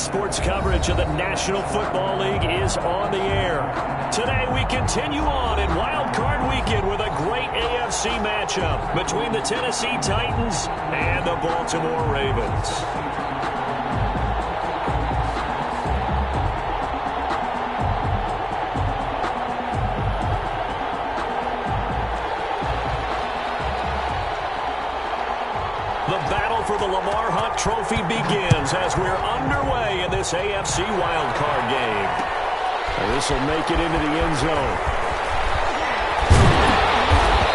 sports coverage of the National Football League is on the air. Today we continue on in Wild Card Weekend with a great AFC matchup between the Tennessee Titans and the Baltimore Ravens. The battle for the Lamar Hunt Trophy begins as we're underway in this AFC wildcard game. And this will make it into the end zone.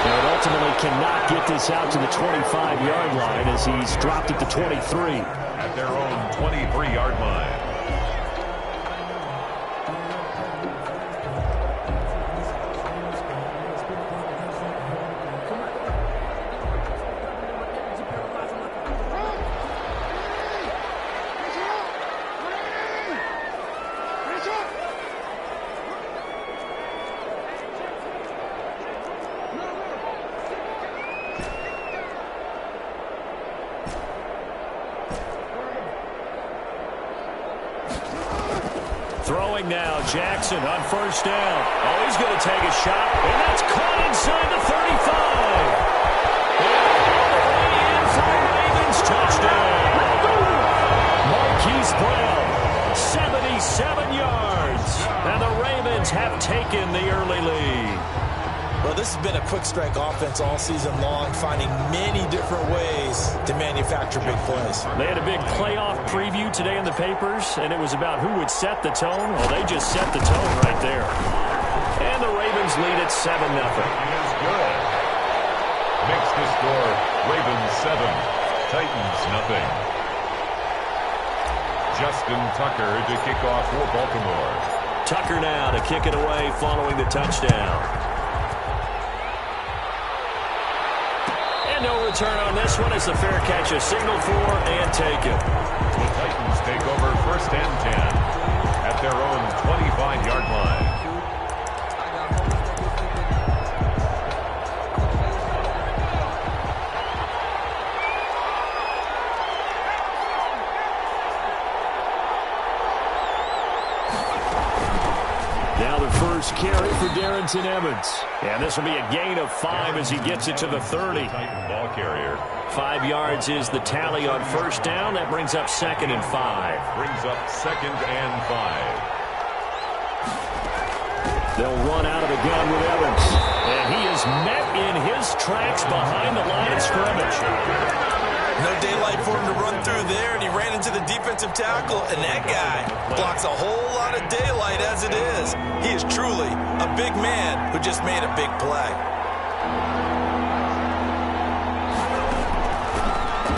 Now, it ultimately cannot get this out to the 25-yard line as he's dropped at the 23. At their own 23-yard line. Throwing now, Jackson on first down. Oh, he's going to take a shot, and that's caught inside the 35. And all the way in for the Ravens touchdown. Marquise Brown, 77 yards. And the Ravens have taken the early lead. Well, this has been a quick strike offense all season long, finding many different ways to manufacture big plays. They had a big playoff preview today in the papers, and it was about who would set the tone. Well, they just set the tone right there. And the Ravens lead at 7-0. Is good. Makes the score Ravens 7, Titans nothing. Justin Tucker to kick off for Baltimore. Tucker now to kick it away following the touchdown. And no return on this one as the fair catch is signaled for and taken. The Titans take over first and 10 at their own 25-yard line. Now the first carry for Darrington Evans. And this will be a gain of 5 as he gets it to the 30. Titan ball carrier. 5 yards is the tally on first down. That brings up 2nd and 5. Brings up 2nd and 5. They'll run out of the gun with Evans. And he is met in his tracks behind the line of scrimmage. No daylight for him to run through there, and he ran into the defensive tackle, and that guy blocks a whole lot of daylight as it is. He is truly a big man who just made a big play.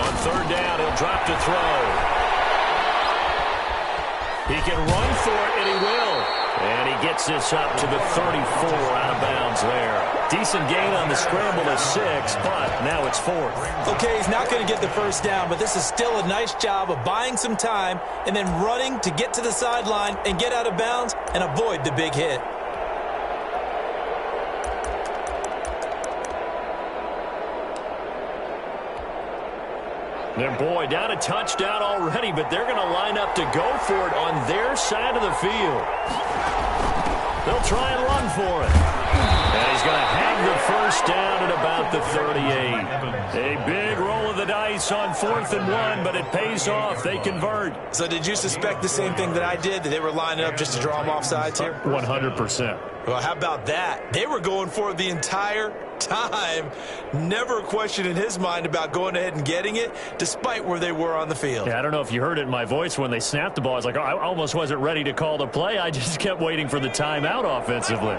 On third down, he'll drop to throw. He can run for it, and he will. And he gets this up to the 34 out of bounds there. Decent gain on the scramble to 6, but now it's 4th. Okay, he's not going to get the first down, but this is still a nice job of buying some time and then running to get to the sideline and get out of bounds and avoid the big hit. Their boy down a touchdown already, but they're going to line up to go for it on their side of the field. They'll try and run for it. And he's going to have the first down at about the 38. A big roll of the dice on 4th and 1, but it pays off. They convert. So did you suspect the same thing that I did, that they were lining up just to draw them off sides here? 100%. Well, how about that? They were going for it the entire time. Never a question in his mind about going ahead and getting it, despite where they were on the field. Yeah, I don't know if you heard it in my voice when they snapped the ball. I was like, oh, I almost wasn't ready to call the play. I just kept waiting for the timeout offensively.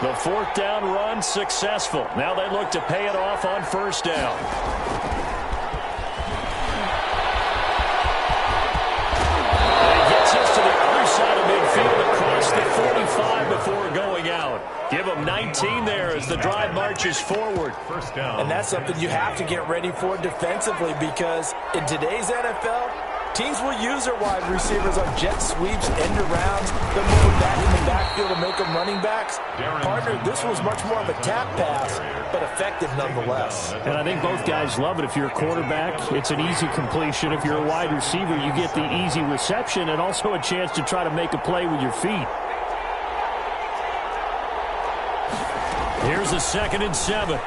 The 4th down run successful. Now they look to pay it off on first down. And he gets us to the other side of midfield across the 45 before going out. Give them 19 there as the drive marches forward. First down. And that's something you have to get ready for defensively, because in today's NFL, Teams will use their wide receivers on jet sweeps, end arounds. They'll move them back in the backfield to make them running backs. Partner, this was much more of a tap pass, but effective nonetheless. And I think both guys love it. If you're a quarterback, it's an easy completion. If you're a wide receiver, you get the easy reception and also a chance to try to make a play with your feet. Here's a 2nd and 7.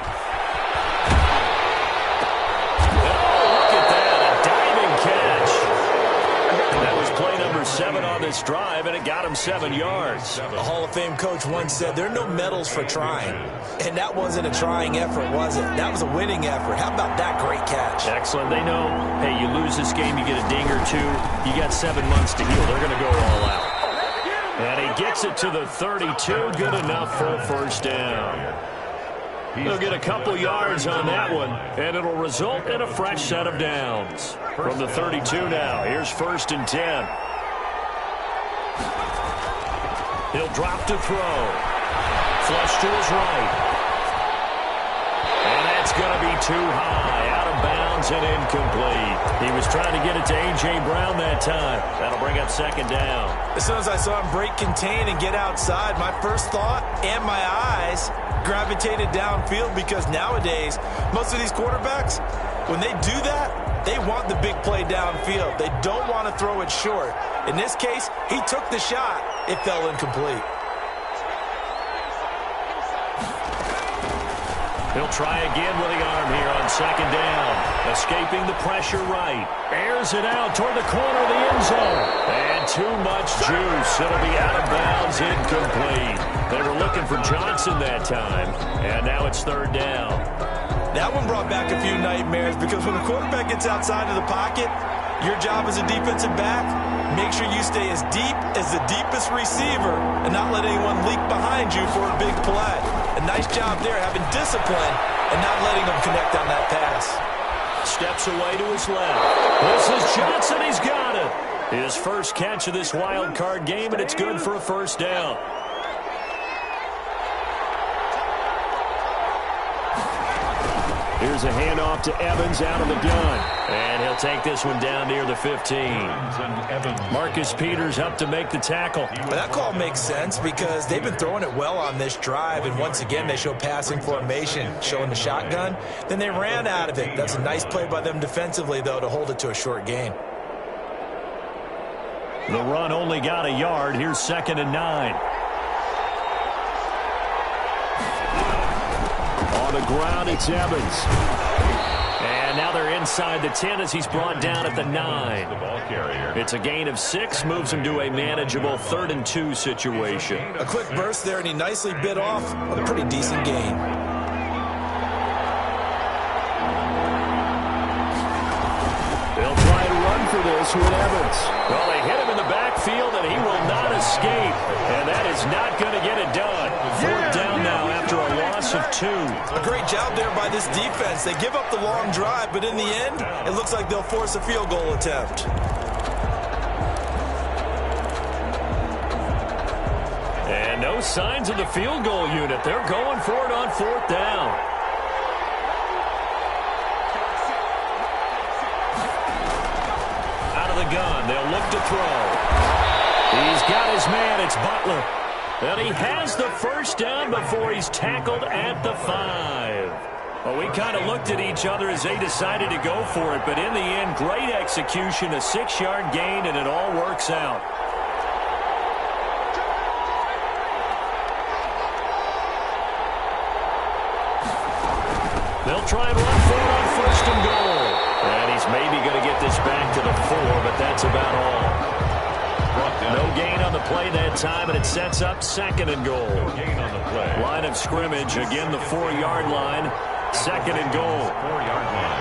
Play number 7 on this drive, and it got him 7 yards. A Hall of Fame coach once said, there are no medals for trying. And that wasn't a trying effort, was it? That was a winning effort. How about that great catch? Excellent. They know, hey, you lose this game, you get a ding or two. You got 7 months to heal. They're going to go all out. And he gets it to the 32. Good enough for a first down. He'll get a couple yards on that one, and it'll result in a fresh set of downs. From the 32 now, here's 1st and 10. He'll drop to throw. Flush to his right. And that's going to be too high. Out of bounds and incomplete. He was trying to get it to A.J. Brown that time. That'll bring up 2nd down. As soon as I saw him break contain and get outside, my first thought and my eyes gravitated downfield, because nowadays, most of these quarterbacks, when they do that, they want the big play downfield. They don't want to throw it short. In this case, he took the shot. It fell incomplete. He'll try again with the arm here on 2nd down. Escaping the pressure right. Airs it out toward the corner of the end zone. And too much juice. It'll be out of bounds, incomplete. They were looking for Johnson that time. And now it's 3rd down. That one brought back a few nightmares, because when the quarterback gets outside of the pocket, your job as a defensive back, make sure you stay as deep as the deepest receiver and not let anyone leak behind you for a big play. A nice job there, having discipline and not letting them connect on that pass. Steps away to his left. This is Johnson. He's got it. His first catch of this wild card game, and it's good for a first down. Here's a handoff to Evans out of the gun. And he'll take this one down near the 15. Marcus Peters up to make the tackle. Well, that call makes sense, because they've been throwing it well on this drive. And once again, they show passing formation, showing the shotgun. Then they ran out of it. That's a nice play by them defensively, though, to hold it to a short gain. The run only got a yard. Here's 2nd and 9. On the ground, it's Evans. And now they're inside the 10 as he's brought down at the 9. It's a gain of 6, moves him to a manageable 3rd and 2 situation. A quick burst there, and he nicely bit off a pretty decent gain. They'll try to run for this with Evans. Well, they hit him in the backfield, and he will not escape. And that is not going to get it done. 4th down now after a loss of 2. A great job there by this defense. They give up the long drive, but in the end, it looks like they'll force a field goal attempt. And no signs of the field goal unit. They're going for it on 4th down. Out of the gun, they'll look to throw. He's got his man. It's Butler. And he has the first down before he's tackled at the 5. Well, we kind of looked at each other as they decided to go for it, but in the end, great execution, a 6-yard gain, and it all works out. They'll try and run for it on 1st and goal. And he's maybe going to get this back to the 4, but that's about all. No gain on the play that time, and it sets up 2nd and goal. Line of scrimmage, again the 4-yard line. 2nd and goal. 4-yard line.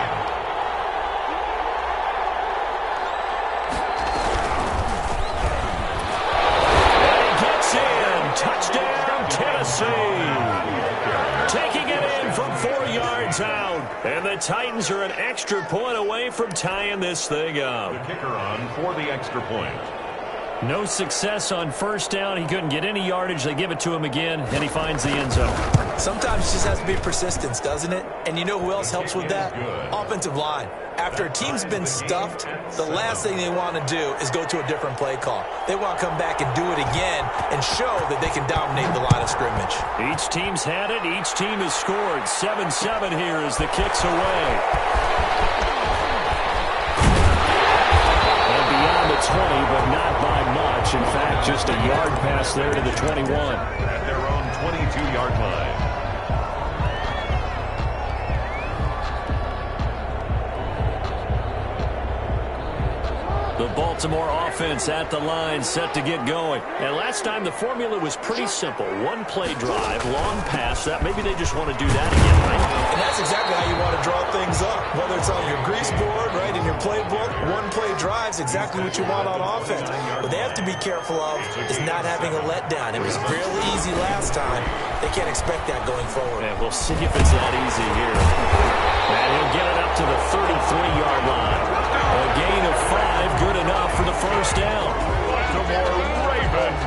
And he gets in. Touchdown, Tennessee. Taking it in from 4 yards out. And the Titans are an extra point away from tying this thing up. The kicker on for the extra point. No success on first down. He couldn't get any yardage. They give it to him again, and he finds the end zone. Sometimes it just has to be persistence, doesn't it? And you know who else helps with that? Offensive line. After a team's been stuffed, the last thing they want to do is go to a different play call. They want to come back and do it again and show that they can dominate the line of scrimmage. Each team's had it. Each team has scored. 7-7 here as the kick's away. And beyond the 20, but not by much. In fact, just a yard pass there to the 21. At their own 22-yard line. The Baltimore offense at the line, set to get going. And last time the formula was pretty simple. One play drive, long pass. That maybe they just want to do that again, right? And that's exactly how you want to draw things up. Whether it's on your grease board, right, in your playbook, one play drive is exactly what you want on offense. What they have to be careful of is not having a letdown. It was really easy last time. They can't expect that going forward. And we'll see if it's that easy here. And he'll get it up to the 33-yard line. A gain of 5, good enough for the first down. Baltimore Ravens.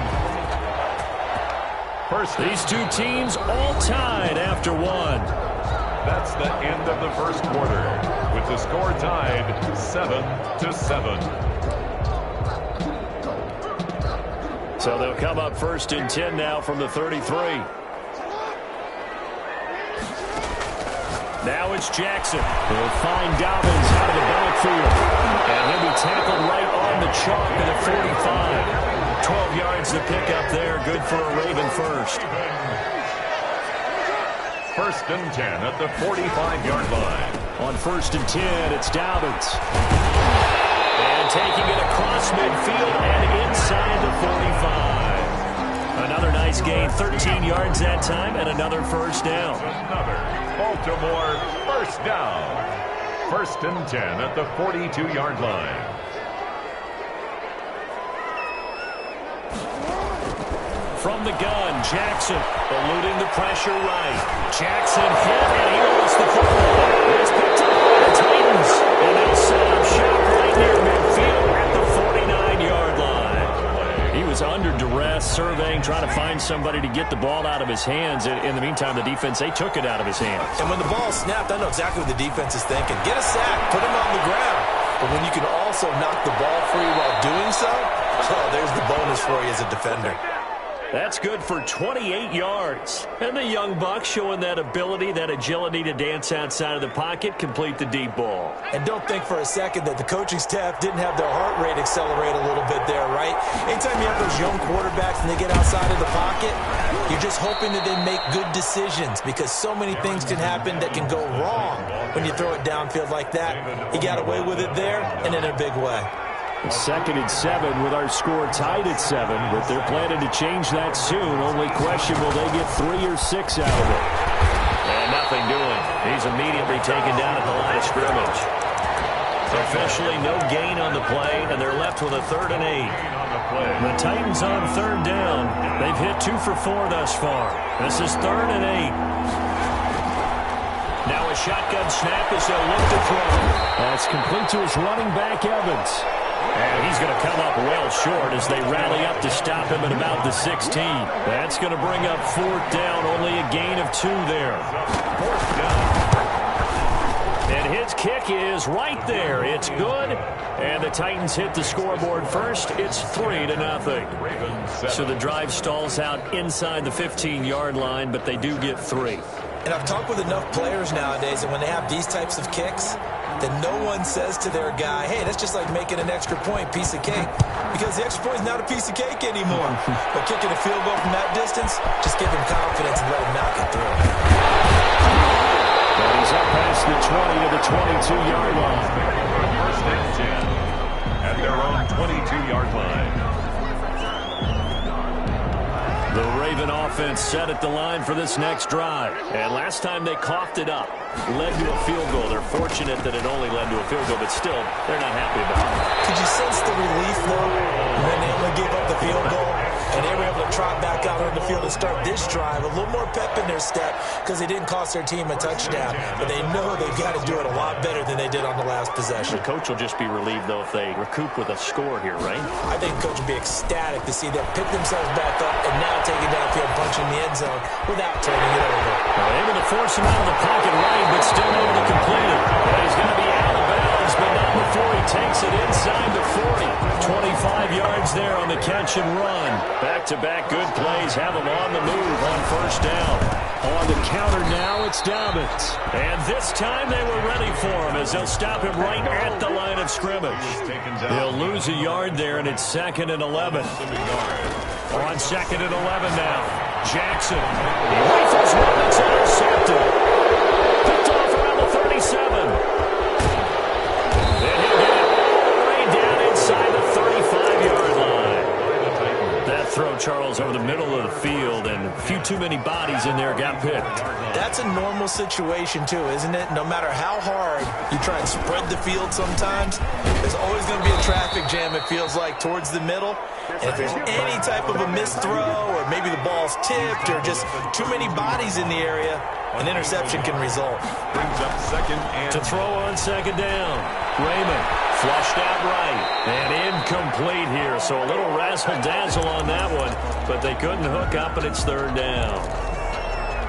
These two teams all tied after one. That's the end of the first quarter, with the score tied 7-7. So they'll come up first and 10 now from the 33. Now it's Jackson. He'll find Dobbins out of the backfield. And he'll be tackled right on the chalk at the 45. 12 yards to pick up there. Good for a Raven first. First and 10 at the 45-yard line. On first and 10, it's Dobbins. And taking it across midfield and inside the 45. Another nice gain, 13 yards that time, and another first down. Another Baltimore first down. First and 10 at the 42-yard line. From the gun, Jackson eluding the pressure right. Jackson hit, and he lost the football. It's picked up by the Titans, and they'll set up shop right near midfield at the 49-yard line. He was under duress, surveying, trying to find somebody to get the ball out of his hands. In the meantime, the defense, they took it out of his hands. And when the ball snapped, I know exactly what the defense is thinking. Get a sack, put him on the ground. But when you can also knock the ball free while doing so, oh, there's the bonus for you as a defender. That's good for 28 yards. And the young buck showing that ability, that agility to dance outside of the pocket, complete the deep ball. And don't think for a second that the coaching staff didn't have their heart rate accelerate a little bit there, right? Anytime you have those young quarterbacks and they get outside of the pocket, you're just hoping that they make good decisions because so many things can happen that can go wrong when you throw it downfield like that. He got away with it there and in a big way. Second and 7 with our score tied at 7, but they're planning to change that soon. Only question, will they get 3 or 6 out of it? And nothing doing. He's immediately taken down at the line of scrimmage. Officially no gain on the play, and they're left with a 3rd and 8. The Titans on 3rd down. They've hit 2 for 4 thus far. This is 3rd and 8. Now a shotgun snap as they'll look to throw. That's complete to his running back, Evans. And he's going to come up well short as they rally up to stop him at about the 16. That's going to bring up 4th down, only a gain of 2 there. 4th down. And his kick is right there. It's good. And the Titans hit the scoreboard first. It's 3-0. So the drive stalls out inside the 15-yard line, but they do get 3. And I've talked with enough players nowadays, and when they have these types of kicks, that no one says to their guy, hey, that's just like making an extra point, piece of cake. Because the extra point is not a piece of cake anymore. But kicking a field goal from that distance, just give him confidence and let him knock it through. And he's up past the 20 to the 22-yard line. First and 10 at their own 22-yard line. The Raven offense set at the line for this next drive. And last time they coughed it up. led to a field goal. They're fortunate that it only led to a field goal, but still, they're not happy about it. Could you sense the relief, though, when they only gave up the field goal? And they were able to trot back out on the field and start this drive. A little more pep in their step because they didn't cost their team a touchdown. But they know they've got to do it a lot better than they did on the last possession. The coach will just be relieved, though, if they recoup with a score here, right? I think the coach will be ecstatic to see them pick themselves back up and now take it downfield, punching the end zone without turning it over. Well, able to force him out of the pocket right, but still able to complete it. And he's going to be out of bounds, but not before he takes it inside the 40. 25 yards there on the catch and run. Back-to-back good plays have him on the move on first down. On the counter now, it's Dobbins. And this time they were ready for him as they'll stop him right at the line of scrimmage. They'll lose a yard there, and it's 2nd and 11. On 2nd and 11 now. Jackson. He rifles one that's intercepted. Picked off around the 37. And he'll get it all the way down inside the 35-yard line. That throw, Charles, over the middle of the field, and a few too many bodies in there got picked. That's a normal situation, too, isn't it? No matter how hard you try and spread the field sometimes, there's always going to be a traffic jam, it feels like, towards the middle. And if there's any type of a missed throw or maybe the ball's tipped or just too many bodies in the area, an interception can result. Brings up 2nd and... To throw on 2nd down. Raymond flushed out right and incomplete here. So a little razzle-dazzle on that one, but they couldn't hook up, and it's 3rd down.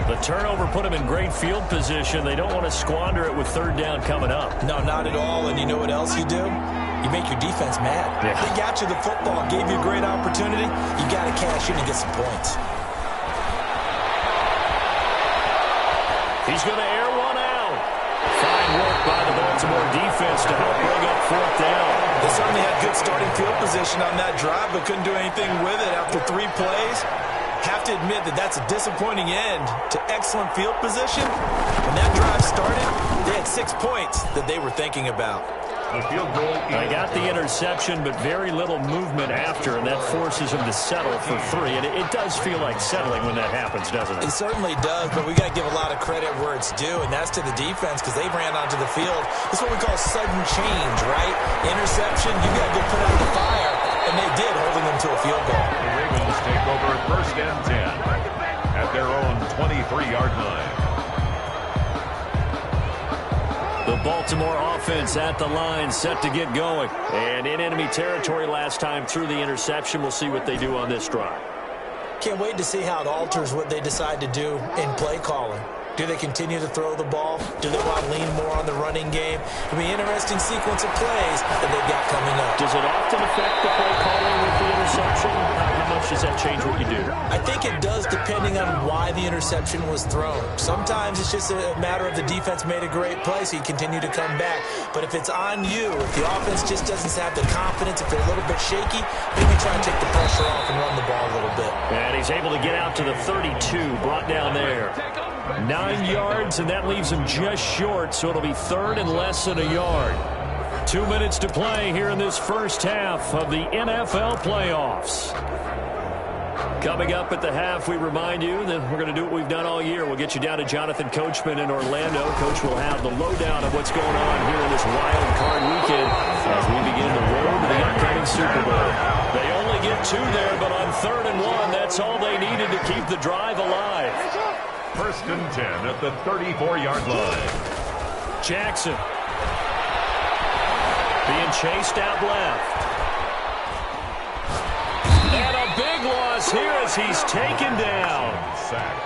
The turnover put them in great field position. They don't want to squander it with 3rd down coming up. No, not at all. And you know what else you do? You make your defense mad. Yeah. They got you the football, gave you a great opportunity. You got to cash in and get some points. He's going to air one out. Fine work by the Baltimore defense to help bring up 4th down. They certainly had good starting field position on that drive, but couldn't do anything with it after 3 plays. Have to admit that that's a disappointing end to excellent field position. When that drive started, they had 6 points that they were thinking about. The field goal. They got the interception, but very little movement after, and that forces them to settle for 3. And it does feel like settling when that happens, doesn't it? It certainly does, but we got to give a lot of credit where it's due, and that's to the defense because they ran onto the field. It's what we call sudden change, right? Interception, you got to go put out the fire, and they did, holding them to a field goal. The Ravens take over 1st and 10 at their own 23-yard line. The Baltimore offense at the line, set to get going. And in enemy territory last time through the interception. We'll see what they do on this drive. Can't wait to see how it alters what they decide to do in play calling. Do they continue to throw the ball? Do they want to lean more on the running game? It'll be an interesting sequence of plays that they've got coming up. Does it often affect the play calling with the interception? How much does that change what you do? I think it does depending on why the interception was thrown. Sometimes it's just a matter of the defense made a great play, so you continue to come back. But if it's on you, if the offense just doesn't have the confidence, if they're a little bit shaky, maybe try to take the pressure off and run the ball a little bit. And he's able to get out to the 32, brought down there. 9 yards, and that leaves him just short, so it'll be 3rd and less than a yard. 2 minutes to play here in this first half of the NFL playoffs. Coming up at the half, we remind you that we're going to do what we've done all year. We'll get you down to Jonathan Coachman in Orlando. Coach will have the lowdown of what's going on here in this wild card weekend as we begin the road to the upcoming Super Bowl. They only get 2 there, but on 3rd and 1, that's all they needed to keep the drive alive. 1st and 10 at the 34-yard line. Jackson being chased out left. And a big loss here as he's taken down.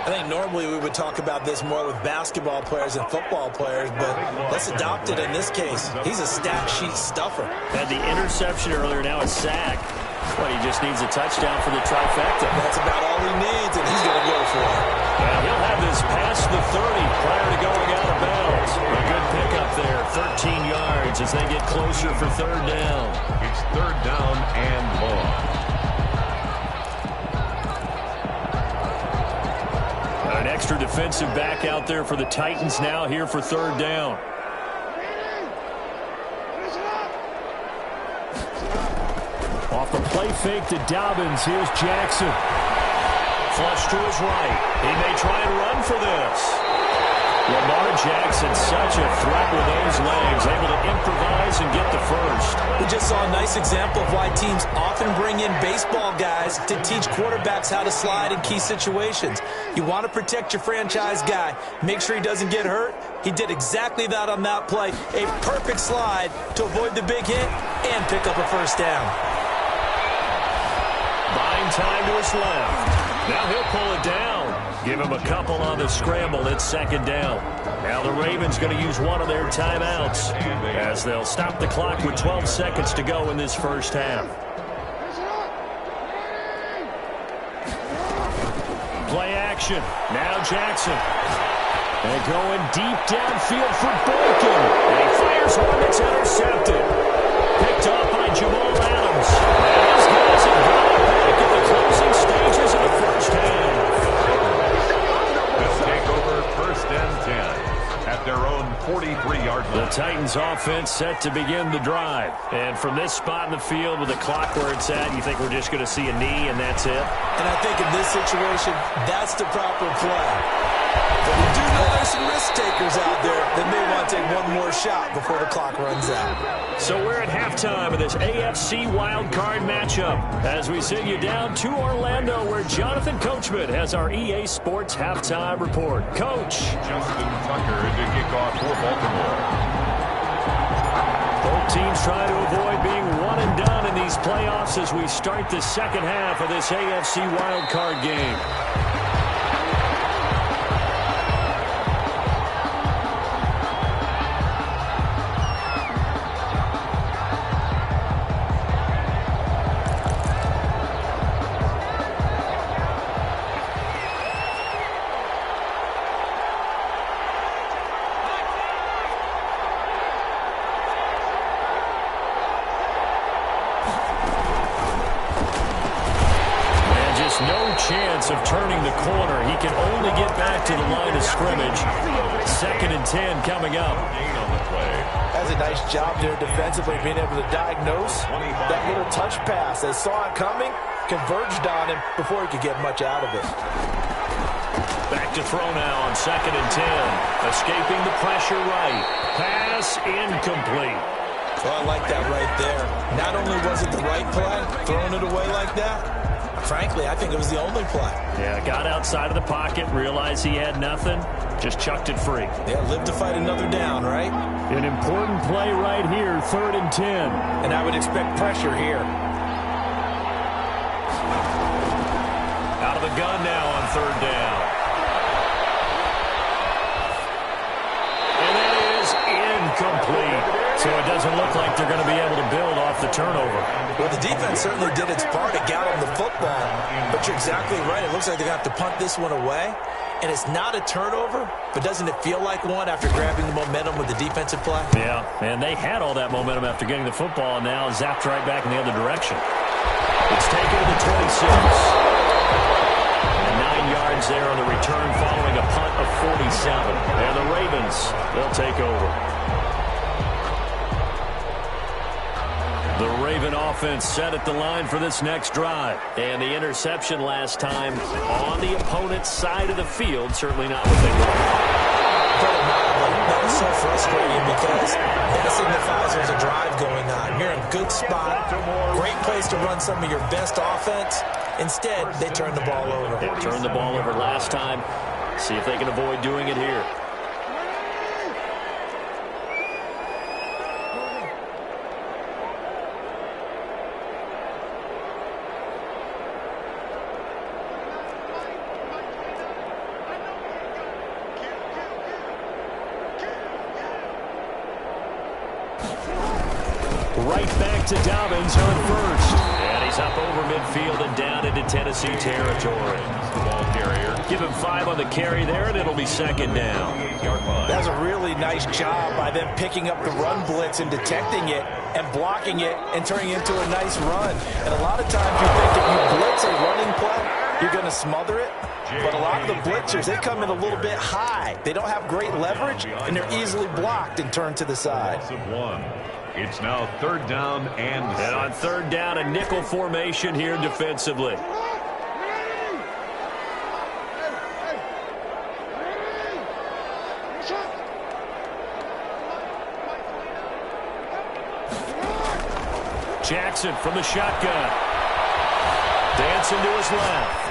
I think normally we would talk about this more with basketball players and football players, but let's adopt it in this case. He's a stat sheet stuffer. Had the interception earlier, now a sack. But he just needs a touchdown for the trifecta. That's about all he needs, and he's going to go for it. And he'll have this past the 30 prior to going out of bounds. A good pickup there, 13 yards as they get closer for 3rd down. It's 3rd down and long. An extra defensive back out there for the Titans now here for 3rd down. Off the play fake to Dobbins, here's Jackson. Flush to his right. He may try and run for this. Lamar Jackson, such a threat with those legs, able to improvise and get the first. We just saw a nice example of why teams often bring in baseball guys to teach quarterbacks how to slide in key situations. You want to protect your franchise guy. Make sure he doesn't get hurt. He did exactly that on that play. A perfect slide to avoid the big hit and pick up a first down. Buying time to his left. Now he'll pull it down. Give him a couple on the scramble. It's second down. Now the Ravens going to use one of their timeouts as they'll stop the clock with 12 seconds to go in this first half. Play action. Now Jackson. And going deep downfield for Boykin. And he fires one that's intercepted. Picked off by Jamal Adams. And these guys have got it back at the closing stages of the first half. They'll take over first and 10 at their own 43-yard line. The Titans offense set to begin the drive. And from this spot in the field with the clock where it's at, you think we're just going to see a knee and that's it? And I think in this situation, that's the proper play. But we do know there's some risk takers out there that may want to take one more shot before the clock runs out. So we're at halftime of this AFC wildcard matchup as we send you down to Orlando where Jonathan Coachman has our EA Sports halftime report. Coach. Justin Tucker to kick off for Baltimore. Both teams try to avoid being one and done in these playoffs as we start the second half of this AFC wildcard game. Of turning the corner. He can only get back to the line of scrimmage. Second and 10 coming up. That's a nice job there defensively, being able to diagnose that little touch pass. They saw it coming, converged on him before he could get much out of it. Back to throw now on second and 10. Escaping the pressure right. Pass incomplete. Well, I like that right there. Not only was it the right play, throwing it away like that, frankly, I think it was the only play. Yeah, got outside of the pocket, realized he had nothing, just chucked it free. Yeah, live to fight another down, right? An important play right here, third and 10. And I would expect pressure here. Out of the gun now on third down. And that is incomplete. So it doesn't look like they're going to be able to build off the turnover. Well, the defense certainly did its part to get them the football. But you're exactly right. It looks like they're going to have to punt this one away. And it's not a turnover, but doesn't it feel like one after grabbing the momentum with the defensive play? Yeah, and they had all that momentum after getting the football, and now zapped right back in the other direction. It's taken to the 26. And 9 yards there on the return following a punt of 47. And the Ravens, they'll take over. The Raven offense set at the line for this next drive. And the interception last time on the opponent's side of the field, certainly not what they wanted. That is so frustrating because that signifies there's a drive going on. You're in a good spot, great place to run some of your best offense. Instead, they turn the ball over. They turned the ball over last time. See if they can avoid doing it here. Right back to Dobbins on first. And he's up over midfield and down into Tennessee territory. Ball carrier. Give him 5 on the carry there, and it'll be second down. That's a really nice job by them picking up the run blitz and detecting it and blocking it and turning it into a nice run. And a lot of times you think if you blitz a running play, you're going to smother it. But a lot of the blitzers, they come in a little bit high. They don't have great leverage, and they're easily blocked and turned to the side. It's now third down and on third down, a nickel formation here defensively. Jackson from the shotgun. Dancing to his left.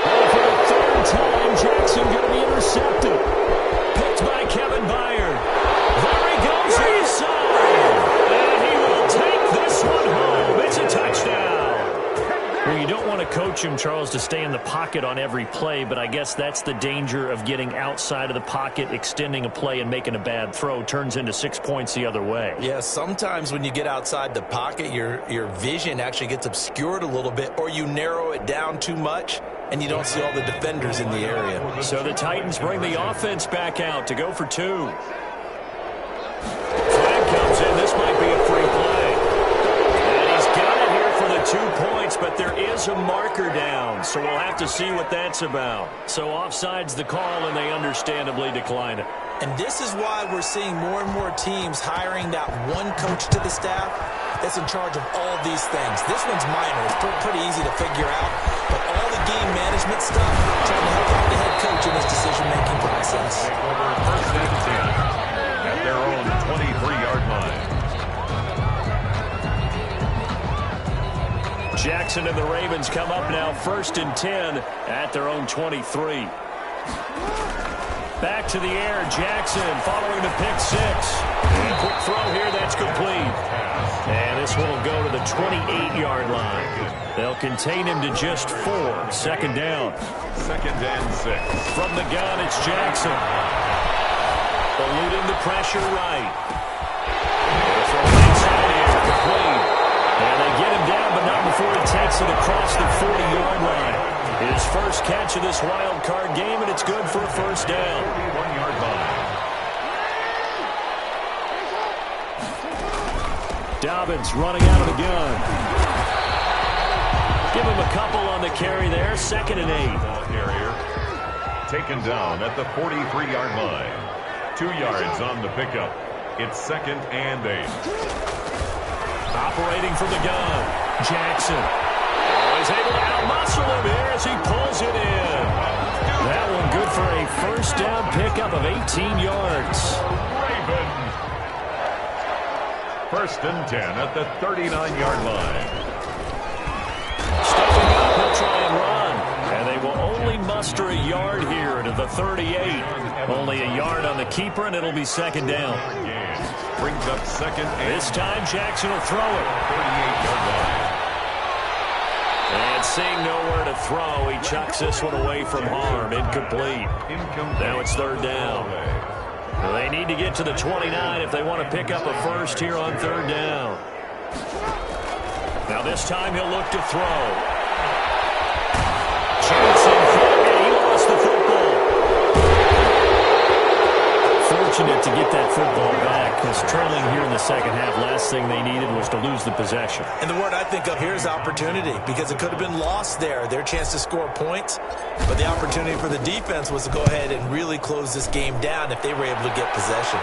And for the third time, Jackson going to be intercepted. Picked by Kevin Byard. There he goes inside. And he will take this one home. It's a touchdown. Well, you don't want to coach him, Charles, to stay in the pocket on every play, but I guess that's the danger of getting outside of the pocket, extending a play, and making a bad throw. Turns into 6 points the other way. Yeah, sometimes when you get outside the pocket, your vision actually gets obscured a little bit, or you narrow it down too much, and you don't see all the defenders in the area. So the Titans bring the offense back out to go for 2. Flag comes in. This might be a free play. And he's got it here for the 2 points, but there is a marker down, so we'll have to see what that's about. So offside's the call, and they understandably decline it. And this is why we're seeing more and more teams hiring that one coach to the staff that's in charge of all these things. This one's minor. It's pretty easy to figure out. But all the game management stuff, trying to help out the head coach in his decision-making process. First and 10 at their own 23-yard line. Jackson and the Ravens come up now 1st and 10 at their own 23. Back to the air, Jackson following the pick 6. And a quick throw here, that's complete. And this one will go to the 28-yard line. They'll contain him to just 4. 2nd down. 2nd and 6. From the gun, it's Jackson. Eluding the pressure right. From the inside here, complete. And they get him down, but not before he takes it across the 40-yard line. His first catch of this wild card game, and it's good for a 1st down. 41-yard line. Dobbins running out of the gun. Give him a couple on the carry there. 2nd and 8. Ball carrier taken down at the 43-yard line. 2 yards on the pickup. It's 2nd and 8. Operating from the gun, Jackson. He's able to outmuscle him here as he pulls it in. That one good for a 1st down pickup of 18 yards. Raven. 1st and 10 at the 39-yard line. Stepping up, he'll try and run. And they will only muster a yard here to the 38. Only a yard on the keeper, and it'll be 2nd down. Brings up 2nd and This time Jackson will throw it. 38-yard line. And seeing nowhere to throw, he chucks this one away from harm. Incomplete. Now it's 3rd down. Well, they need to get to the 29 if they want to pick up a 1st here on 3rd down. Now this time he'll look to throw. Jackson, and he lost the football. Fortunate to get that football back, because trailing here in the 2nd half, last thing they needed was to lose the possession. And the word I think of here is opportunity, because it could have been lost there, their chance to score points. But the opportunity for the defense was to go ahead and really close this game down if they were able to get possession.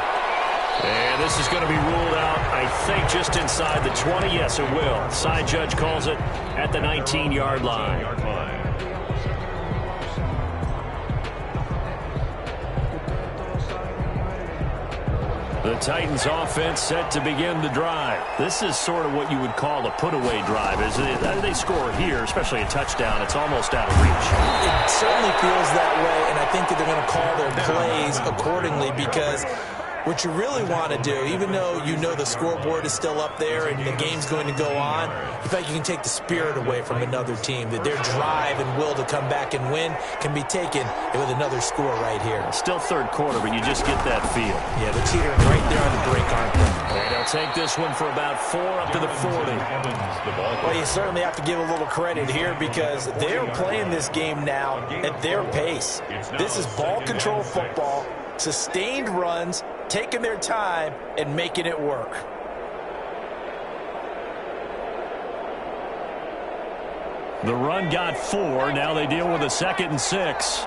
And this is going to be ruled out, I think, just inside the 20. Yes, it will. Side judge calls it at the 19-yard line. The Titans offense set to begin the drive. This is sort of what you would call a put-away drive. As they score here, especially a touchdown, it's almost out of reach. It certainly feels that way, and I think that they're going to call their plays accordingly, because what you really want to do, even though you know the scoreboard is still up there and the game's going to go on, you feel like you can take the spirit away from another team, that their drive and will to come back and win can be taken with another score right here. Still 3rd quarter, but you just get that feel. Yeah, they're teetering right there on the break, aren't they? And they'll take this one for about 4 up to the 40. Well, you certainly have to give a little credit here, because they're playing this game now at their pace. This is ball control football, sustained runs, taking their time and making it work. The run got 4. Now they deal with a 2nd and 6.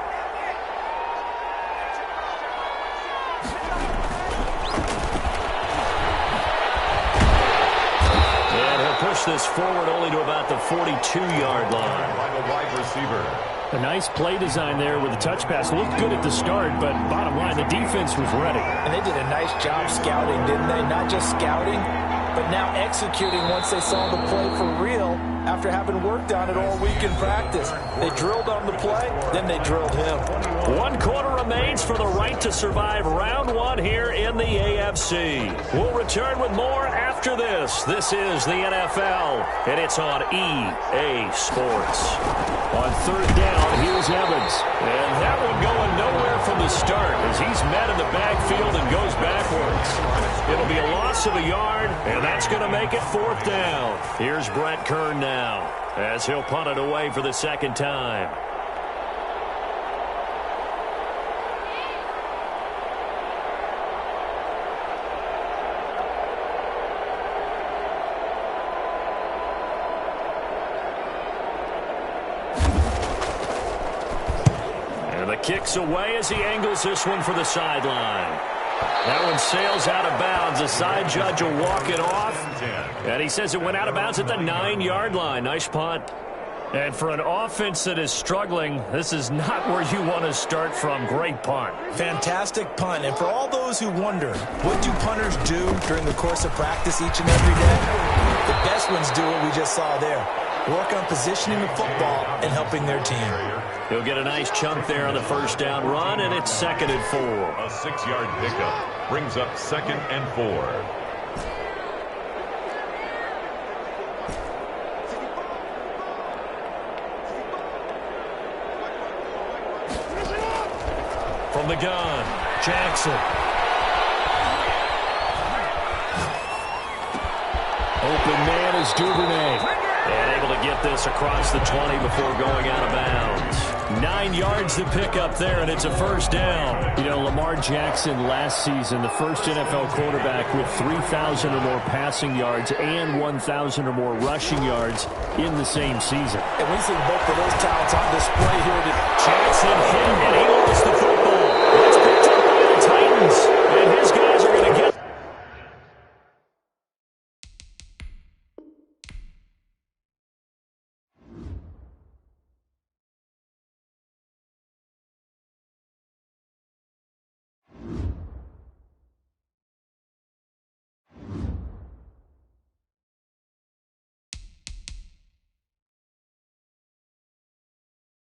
And he'll push this forward only to about the 42-yard line. By the wide receiver. A nice play design there with the touch pass. Looked good at the start, but bottom line, the defense was ready. And they did a nice job scouting, didn't they? Not just scouting, but now executing once they saw the play for real after having worked on it all week in practice. They drilled on the play, then they drilled him. 1 quarter remains for the right to survive round 1 here in the AFC. We'll return with more after this. This is the NFL, and it's on EA Sports. On 3rd down, here's Evans. And that one going nowhere from the start as he's met in the backfield and goes backwards. It'll be a loss of a yard, and that's going to make it 4th down. Here's Brett Kern now as he'll punt it away for the 2nd time. Kicks away as he angles this one for the sideline. That one sails out of bounds. The side judge will walk it off. And he says it went out of bounds at the 9-yard line. Nice punt. And for an offense that is struggling, this is not where you want to start from. Great punt. Fantastic punt. And for all those who wonder, what do punters do during the course of practice each and every day? The best ones do what we just saw there. Work on positioning the football and helping their team. He'll get a nice chunk there on the 1st down run, and it's 2nd and 4. A 6-yard pickup brings up 2nd and 4. From the gun, Jackson. Open man is Duvernay. And able to get this across the 20 before going out of bounds. 9 yards to pick up there, and it's a 1st down. You know, Lamar Jackson last season, the first NFL quarterback with 3,000 or more passing yards and 1,000 or more rushing yards in the same season. And we see both of those talents on display here. Jackson hit, and he lost the football. It's picked up by the Titans.